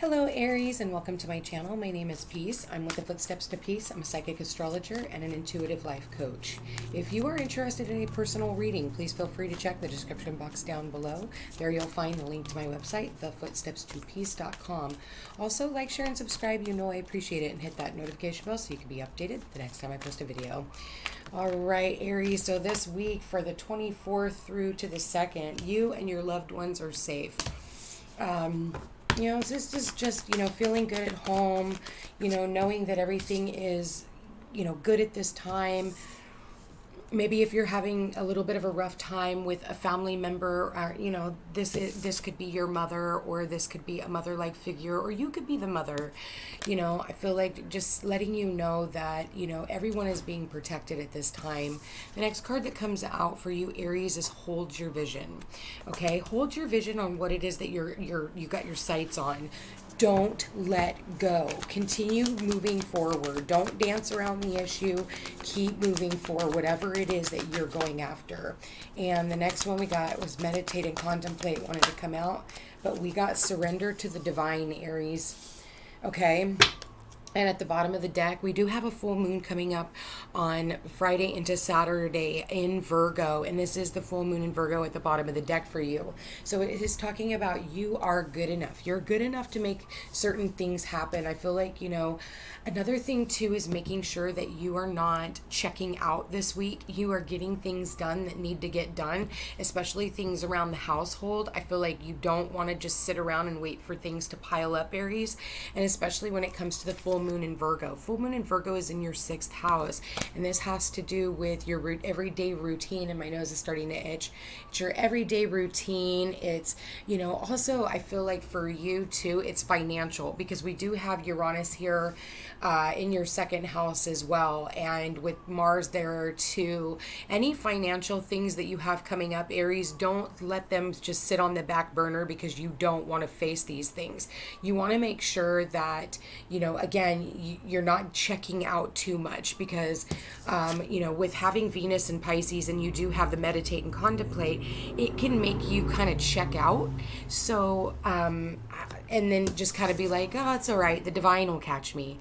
Hello Aries, and welcome to my channel. My name is Peace. I'm with the Footsteps to Peace. I'm a psychic astrologer and an intuitive life coach. If you are interested in a personal reading, please feel free to check the description box down below. There you'll find the link to my website, thefootstepstopeace.com. Also, like, share, and subscribe. You know I appreciate it, and hit that notification bell so you can be updated the next time I post a video. All right, Aries, so this week for the 24th through to the 2nd, you and your loved ones are safe. This is just, feeling good at home, knowing that everything is, good at this time. Maybe if you're having a little bit of a rough time with a family member, or, this could be your mother, or this could be a mother-like figure, or you could be the mother. I feel like just letting you know that, everyone is being protected at this time. The next card that comes out for you, Aries, is hold your vision. Okay, hold your vision on what it is that you got your sights on. Don't let go. Continue moving forward. Don't dance around the issue. Keep moving forward, whatever it is that you're going after. And the next one we got was meditate and contemplate, wanted to come out, but we got surrender to the divine, Aries. Okay. And at the bottom of the deck, we do have a full moon coming up on Friday into Saturday in Virgo. And this is the full moon in Virgo at the bottom of the deck for you. So it is talking about you are good enough. You're good enough to make certain things happen. I feel like, another thing too is making sure that you are not checking out this week. You are getting things done that need to get done, especially things around the household. I feel like you don't want to just sit around and wait for things to pile up, Aries. And especially when it comes to the full moon in Virgo. Full moon in Virgo is in your 6th house, and this has to do with your everyday routine, and my nose is starting to itch. It's your everyday routine. It's, also I feel like for you too, it's financial, because we do have Uranus here in your 2nd house as well, and with Mars there too. Any financial things that you have coming up, Aries, don't let them just sit on the back burner because you don't want to face these things. You want to make sure that, again, you're not checking out too much, because, with having Venus and Pisces, and you do have the meditate and contemplate, it can make you kind of check out. So, and then just kind of be like, oh, it's all right. The divine will catch me.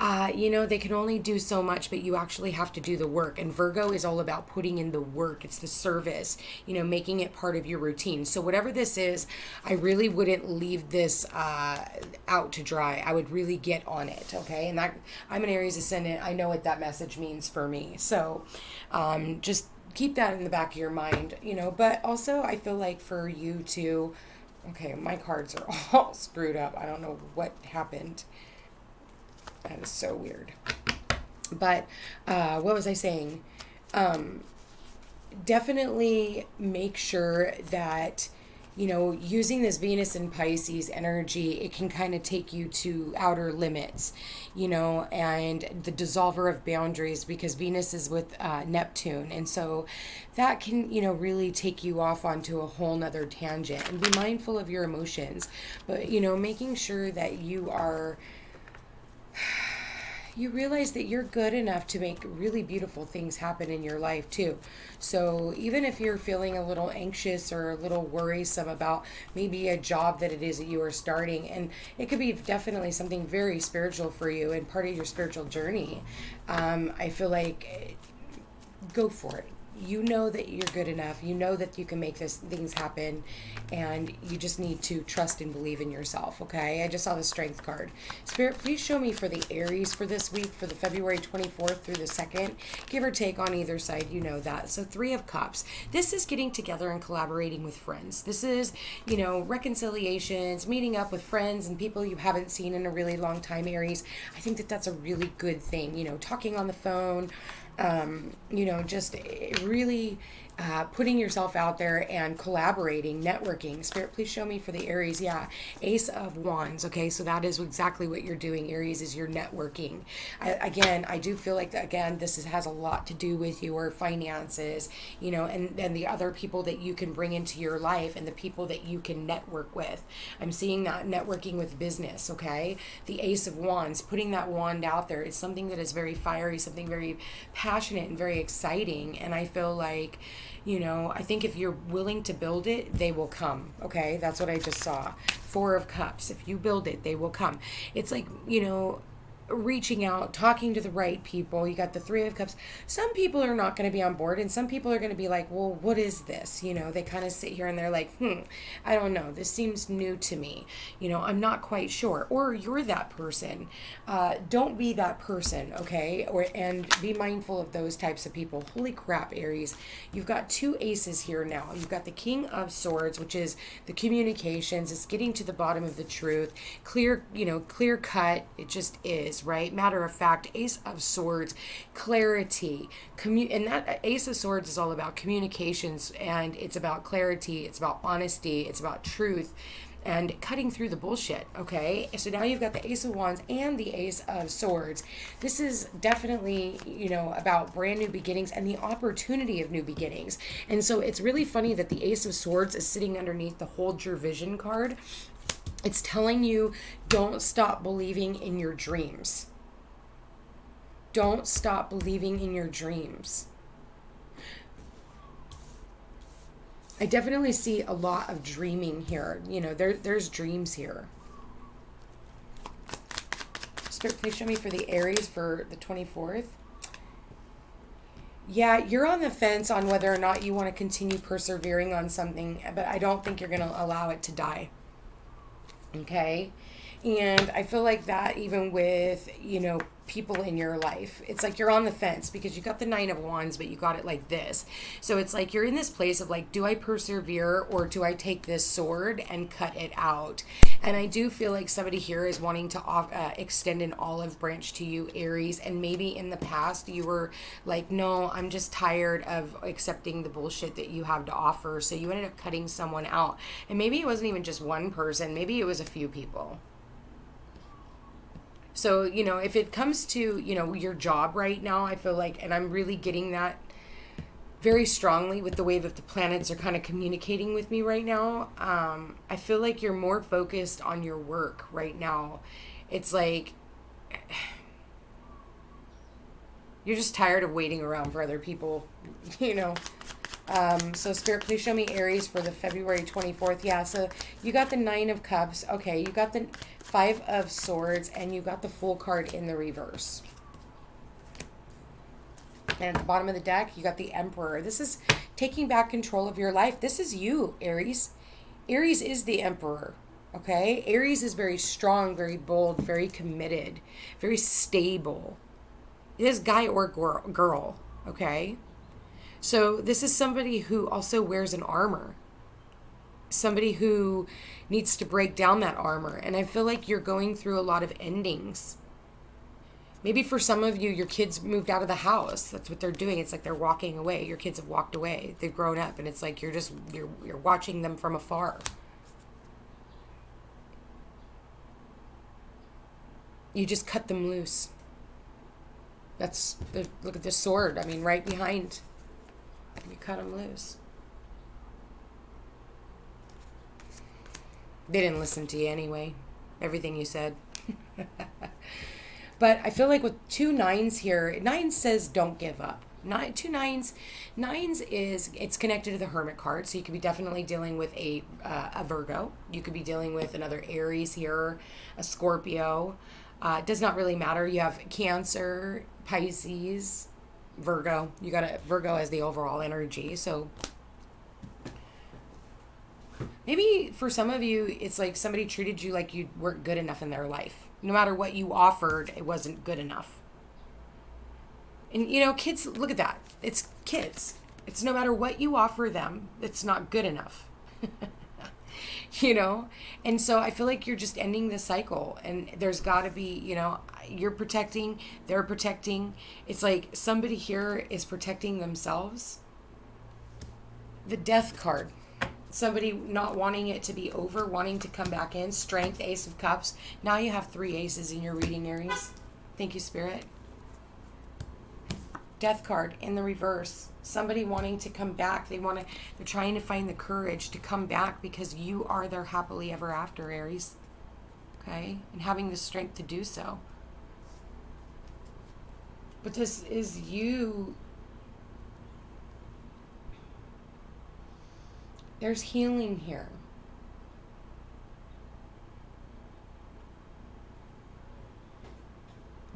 They can only do so much, but you actually have to do the work. And Virgo is all about putting in the work. It's the service, making it part of your routine. So whatever this is, I really wouldn't leave this out to dry. I would really get on it, okay? And I'm an Aries ascendant. I know what that message means for me. So just keep that in the back of your mind, But also I feel like for you to, okay, my cards are all screwed up. I don't know what happened. That is so weird. But what was I saying? Definitely make sure that, using this Venus and Pisces energy, it can kind of take you to outer limits, and the dissolver of boundaries, because Venus is with Neptune. And so that can, really take you off onto a whole nother tangent. And be mindful of your emotions. But, making sure that you realize that you're good enough to make really beautiful things happen in your life too. So even if you're feeling a little anxious or a little worrisome about maybe a job that it is that you are starting, and it could be definitely something very spiritual for you and part of your spiritual journey, I feel like go for it. You know that you're good enough. You know that you can make things happen, and you just need to trust and believe in yourself, okay? I just saw the Strength card. Spirit, please show me for the Aries for this week, for the February 24th through the 2nd, give or take on either side, that. So 3 of Cups. This is getting together and collaborating with friends. This is, reconciliations, meeting up with friends and people you haven't seen in a really long time, Aries. I think that that's a really good thing, talking on the phone, just really putting yourself out there and collaborating, networking. Spirit, please show me for the Aries. Yeah, Ace of Wands. Okay, so that is exactly what you're doing, Aries, is you're networking. I do feel like, again, this has a lot to do with your finances, and the other people that you can bring into your life and the people that you can network with. I'm seeing that networking with business, okay? The Ace of Wands, putting that wand out there is something that is very fiery, something very passionate and very exciting. And I feel like You know, I think if you're willing to build it, they will come. Okay, that's what I just saw. Four of Cups. If you build it, they will come. It's like, you know, reaching out, talking to the right people. You got the Three of Cups. Some people are not going to be on board, and some people are going to be like, well, what is this? You know, they kind of sit here and they're like, I don't know. This seems new to me. You know, I'm not quite sure. Or you're that person. Don't be that person, okay? And be mindful of those types of people. Holy crap, Aries. You've got two aces here now. You've got the King of Swords, which is the communications. It's getting to the bottom of the truth. Clear, you know, clear cut. It just is, right? Matter of fact, Ace of Swords, clarity, and that Ace of Swords is all about communications, and it's about clarity, it's about honesty, it's about truth, and cutting through the bullshit, okay? So now you've got the Ace of Wands and the Ace of Swords. This is definitely, you know, about brand new beginnings and the opportunity of new beginnings. And so it's really funny that the Ace of Swords is sitting underneath the Hold Your Vision card. It's telling you, don't stop believing in your dreams. Don't stop believing in your dreams. I definitely see a lot of dreaming here. You know, there's dreams here. Spirit, please show me for the Aries for the 24th. Yeah, you're on the fence on whether or not you want to continue persevering on something, but I don't think you're going to allow it to die. Okay? And I feel like that even with, you know, people in your life, it's like you're on the fence because you got the Nine of Wands, but you got it like this. So it's like you're in this place of like, do I persevere or do I take this sword and cut it out? And I do feel like somebody here is wanting to extend an olive branch to you, Aries. And maybe in the past you were like, no, I'm just tired of accepting the bullshit that you have to offer. So you ended up cutting someone out. And maybe it wasn't even just one person. Maybe it was a few people. So, you know, if it comes to, you know, your job right now, I feel like, and I'm really getting that very strongly with the way that the planets are kind of communicating with me right now. I feel like you're more focused on your work right now. It's like you're just tired of waiting around for other people, you know. So Spirit, please show me Aries for the February 24th. Yeah, so you got the Nine of Cups. Okay, you got the Five of Swords, and you got the Fool card in the reverse. And at the bottom of the deck, you got the Emperor. This is taking back control of your life. This is you, Aries. Aries is the Emperor, okay? Aries is very strong, very bold, very committed, very stable. It is guy or girl, okay? So this is somebody who also wears an armor. Somebody who needs to break down that armor. And I feel like you're going through a lot of endings. Maybe for some of you, your kids moved out of the house. That's what they're doing. It's like they're walking away. Your kids have walked away. They've grown up. And it's like you're watching them from afar. You just cut them loose. Look at this sword. I mean, right behind. You cut them loose. They didn't listen to you anyway. Everything you said. But I feel like with two nines here, 9 says don't give up. Two nines is, it's connected to the Hermit card. So you could be definitely dealing with a Virgo. You could be dealing with another Aries here, a Scorpio. It does not really matter. You have Cancer, Pisces, Virgo. You got Virgo as the overall energy. So maybe for some of you, it's like somebody treated you like you weren't good enough in their life. No matter what you offered, it wasn't good enough. And, you know, kids, look at that. It's kids. It's no matter what you offer them, it's not good enough. You know? And so I feel like you're just ending the cycle. And there's got to be, you know, you're protecting, they're protecting. It's like somebody here is protecting themselves. The Death card. Somebody not wanting it to be over, wanting to come back in. Strength, Ace of Cups. Now you have 3 aces in your reading, Aries. Thank you, Spirit. Death card in the reverse. Somebody wanting to come back. They're trying to find the courage to come back because you are their happily ever after, Aries. Okay? And having the strength to do so. But this is you There's healing here.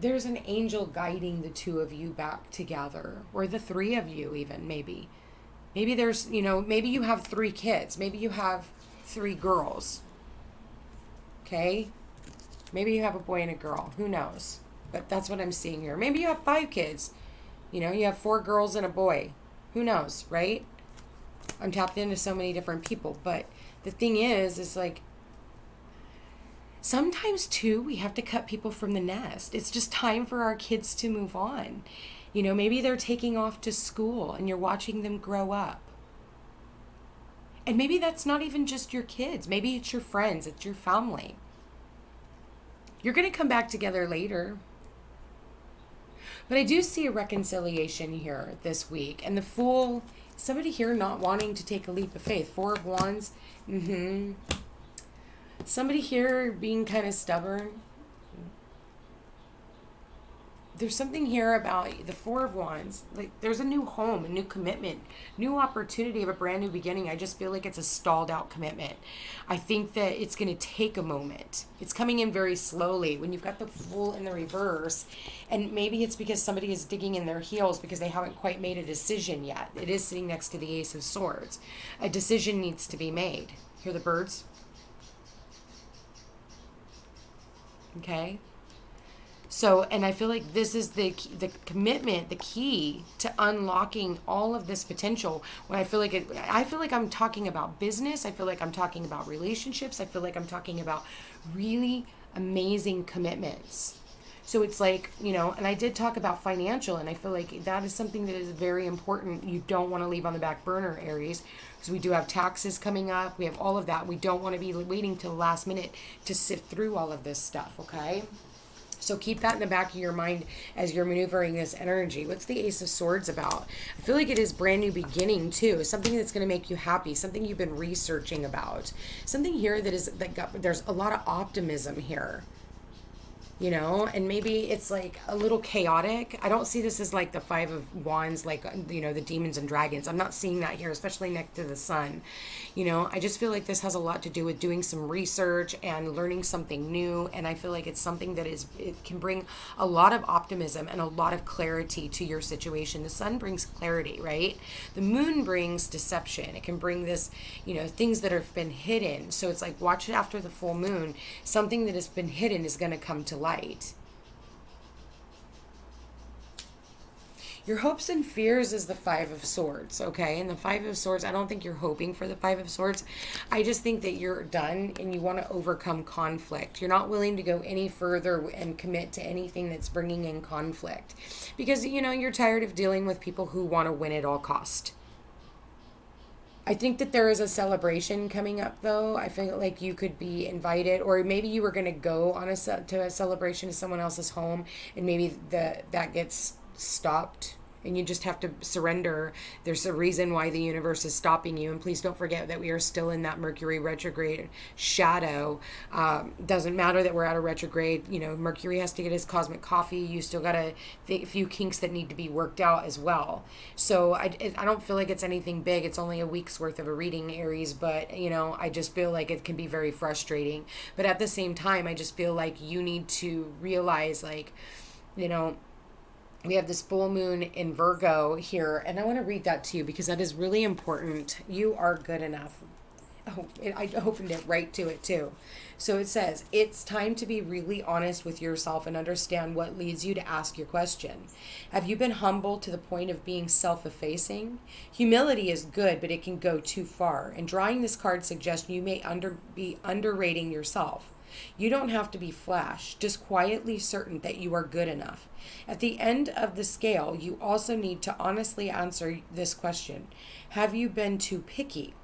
There's an angel guiding the two of you back together, or the three of you even, maybe. Maybe there's, maybe you have 3 kids. Maybe you have 3 girls. Okay? Maybe you have a boy and a girl. Who knows? But that's what I'm seeing here. Maybe you have 5 kids. You have 4 girls and a boy. Who knows, right? I'm tapped into so many different people. But the thing is like, sometimes too, we have to cut people from the nest. It's just time for our kids to move on. Maybe they're taking off to school and you're watching them grow up. And maybe that's not even just your kids. Maybe it's your friends, it's your family. You're going to come back together later. But I do see a reconciliation here this week. And the Fool, somebody here not wanting to take a leap of faith. 4 of Wands. Somebody here being kind of stubborn. There's something here about the 4 of Wands. Like, there's a new home, a new commitment, new opportunity of a brand new beginning. I just feel like it's a stalled out commitment. I think that it's going to take a moment. It's coming in very slowly. When you've got the Fool in the reverse, and maybe it's because somebody is digging in their heels because they haven't quite made a decision yet. It is sitting next to the Ace of Swords. A decision needs to be made. Hear the birds? Okay. So, and I feel like this is the commitment, the key to unlocking all of this potential. When I feel like I'm talking about business. I feel like I'm talking about relationships. I feel like I'm talking about really amazing commitments. So it's like, and I did talk about financial, and I feel like that is something that is very important. You don't want to leave on the back burner, Aries, because we do have taxes coming up. We have all of that. We don't want to be waiting till the last minute to sift through all of this stuff, okay? So keep that in the back of your mind as you're maneuvering this energy. What's the Ace of Swords about? I feel like it is brand new beginning too. Something that's going to make you happy. Something you've been researching about. Something here there's a lot of optimism here. And maybe it's like a little chaotic. I don't see this as like the 5 of Wands, like, the demons and dragons. I'm not seeing that here, especially next to the sun. I just feel like this has a lot to do with doing some research and learning something new. And I feel like it's something that it can bring a lot of optimism and a lot of clarity to your situation. The sun brings clarity, right? The moon brings deception. It can bring this, things that have been hidden. So it's like, watch it after the full moon. Something that has been hidden is going to come to light. Your hopes and fears is the 5 of Swords, okay? And the 5 of Swords, I don't think you're hoping for the 5 of Swords. I just think that you're done and you want to overcome conflict. You're not willing to go any further and commit to anything that's bringing in conflict. Because, you're tired of dealing with people who want to win at all cost. I think that there is a celebration coming up, though. I feel like you could be invited, or maybe you were going to go on to a celebration to someone else's home, and maybe that gets stopped, and you just have to surrender. There's a reason why the universe is stopping you, and please don't forget that we are still in that Mercury retrograde shadow. Doesn't matter that we're out of retrograde. Mercury has to get his cosmic coffee. You still got a few kinks that need to be worked out as well. So I don't feel like it's anything big. It's only a week's worth of a reading, Aries, but I just feel like it can be very frustrating. But at the same time, I just feel like you need to realize, like, we have this full moon in Virgo here, and I want to read that to you because that is really important. You are good enough. Oh, I opened it right to it too. So it says, it's time to be really honest with yourself and understand what leads you to ask your question. Have you been humble to the point of being self-effacing? Humility is good, but it can go too far. And drawing this card suggests you may be underrating yourself. You don't have to be flash, just quietly certain that you are good enough. At the end of the scale, you also need to honestly answer this question. Have you been too picky?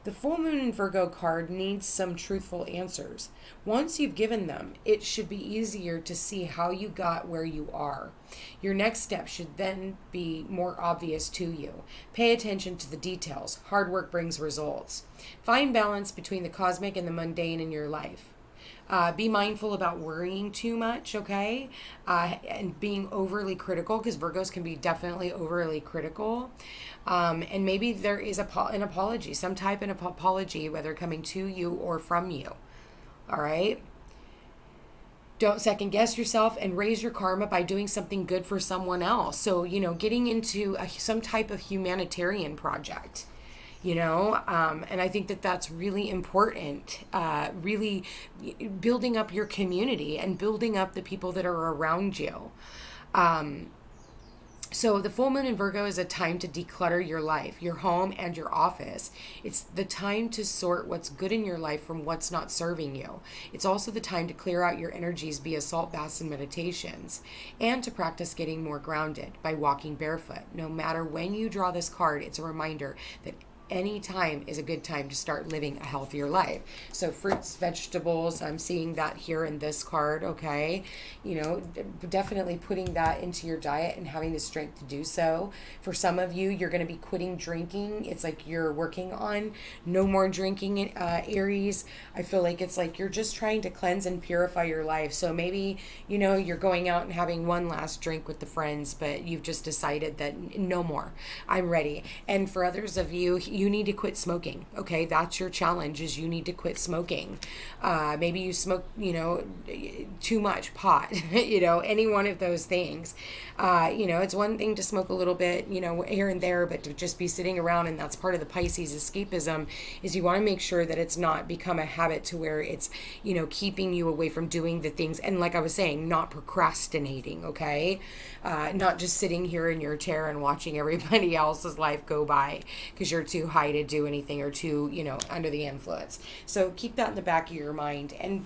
The full moon in Virgo card needs some truthful answers. Once you've given them, it should be easier to see how you got where you are. Your next step should then be more obvious to you. Pay attention to the details. Hard work brings results. Find balance between the cosmic and the mundane in your life. Be mindful about worrying too much, okay? And being overly critical, because Virgos can be definitely overly critical. And maybe there is an apology, some type of apology, whether coming to you or from you. All right? Don't second guess yourself and raise your karma by doing something good for someone else. So, getting into some type of humanitarian project. And I think that that's really important, really building up your community and building up the people that are around you. So the full moon in Virgo is a time to declutter your life, your home, and your office. It's the time to sort what's good in your life from what's not serving you. It's also the time to clear out your energies via salt baths and meditations, and to practice getting more grounded by walking barefoot. No matter when you draw this card, it's a reminder that any time is a good time to start living a healthier life. So fruits, vegetables, I'm seeing that here in this card, okay? Definitely putting that into your diet and having the strength to do so. For some of you, you're going to be quitting drinking. It's like you're working on no more drinking, Aries. I feel like it's like you're just trying to cleanse and purify your life. So maybe, you're going out and having one last drink with the friends, but you've just decided that no more. I'm ready. And for others of you, you need to quit smoking. Okay, that's your challenge, is you need to quit smoking. Maybe you smoke, too much pot, any one of those things. It's one thing to smoke a little bit, here and there, but to just be sitting around, and that's part of the Pisces escapism, is you want to make sure that it's not become a habit to where it's, keeping you away from doing the things. And like I was saying, not procrastinating, okay? Not just sitting here in your chair and watching everybody else's life go by because you're too high to do anything or too, under the influence. So keep that in the back of your mind, and,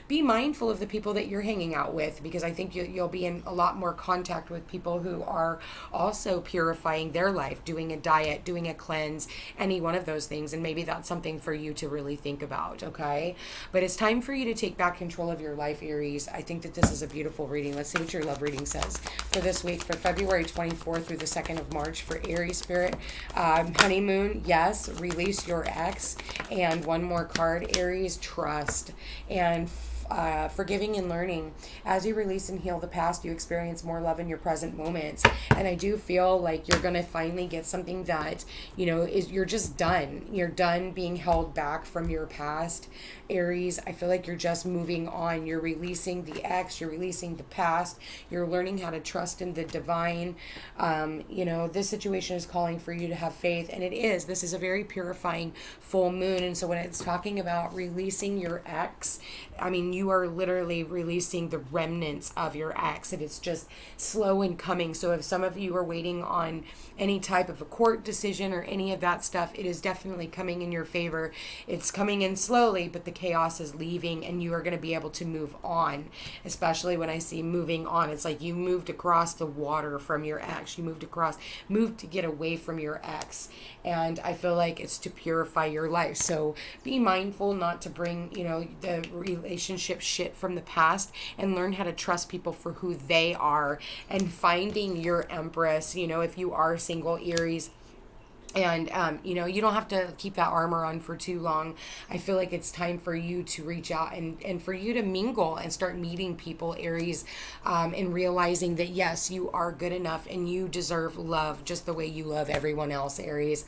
be mindful of the people that you're hanging out with, because I think you'll be in a lot more contact with people who are also purifying their life, doing a diet, doing a cleanse, any one of those things. And maybe that's something for you to really think about, okay? But it's time for you to take back control of your life, Aries. I think that this is a beautiful reading. Let's see what your love reading says for this week, for February 24th through the 2nd of March for Aries spirit. Honeymoon, yes, release your ex. And one more card, Aries, trust. And forgiving and learning. As you release and heal the past, you experience more love in your present moments. And I do feel like you're going to finally get something that, you're just done. You're done being held back from your past. Aries, I feel like you're just moving on. You're releasing the ex, you're releasing the past, you're learning how to trust in the divine. This situation is calling for you to have faith, and it is. This is a very purifying full moon. And so when it's talking about releasing your ex, I mean, you are literally releasing the remnants of your ex, and it's just slow in coming. So if some of you are waiting on any type of a court decision or any of that stuff, it is definitely coming in your favor. It's coming in slowly, but the chaos is leaving, and you are going to be able to move on. Especially when I see moving on, it's like you moved across the water from your ex. You moved to get away from your ex. And I feel like it's to purify your life. So be mindful not to bring, the relationship shit from the past, and learn how to trust people for who they are, and finding your empress, if you are single, Aries. And, you don't have to keep that armor on for too long. I feel like it's time for you to reach out and for you to mingle and start meeting people, Aries, and realizing that, yes, you are good enough and you deserve love just the way you love everyone else, Aries.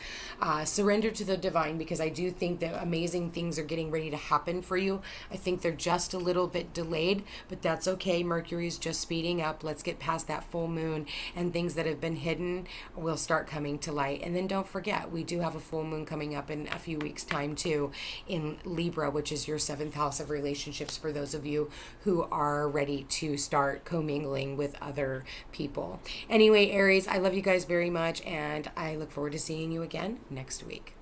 Surrender to the divine, because I do think that amazing things are getting ready to happen for you. I think they're just a little bit delayed, but that's okay. Mercury's just speeding up. Let's get past that full moon, and things that have been hidden will start coming to light. And then don't forget, we do have a full moon coming up in a few weeks' time too, in Libra, which is your 7th house of relationships, for those of you who are ready to start commingling with other people. Anyway, Aries, I love you guys very much, and I look forward to seeing you again next week.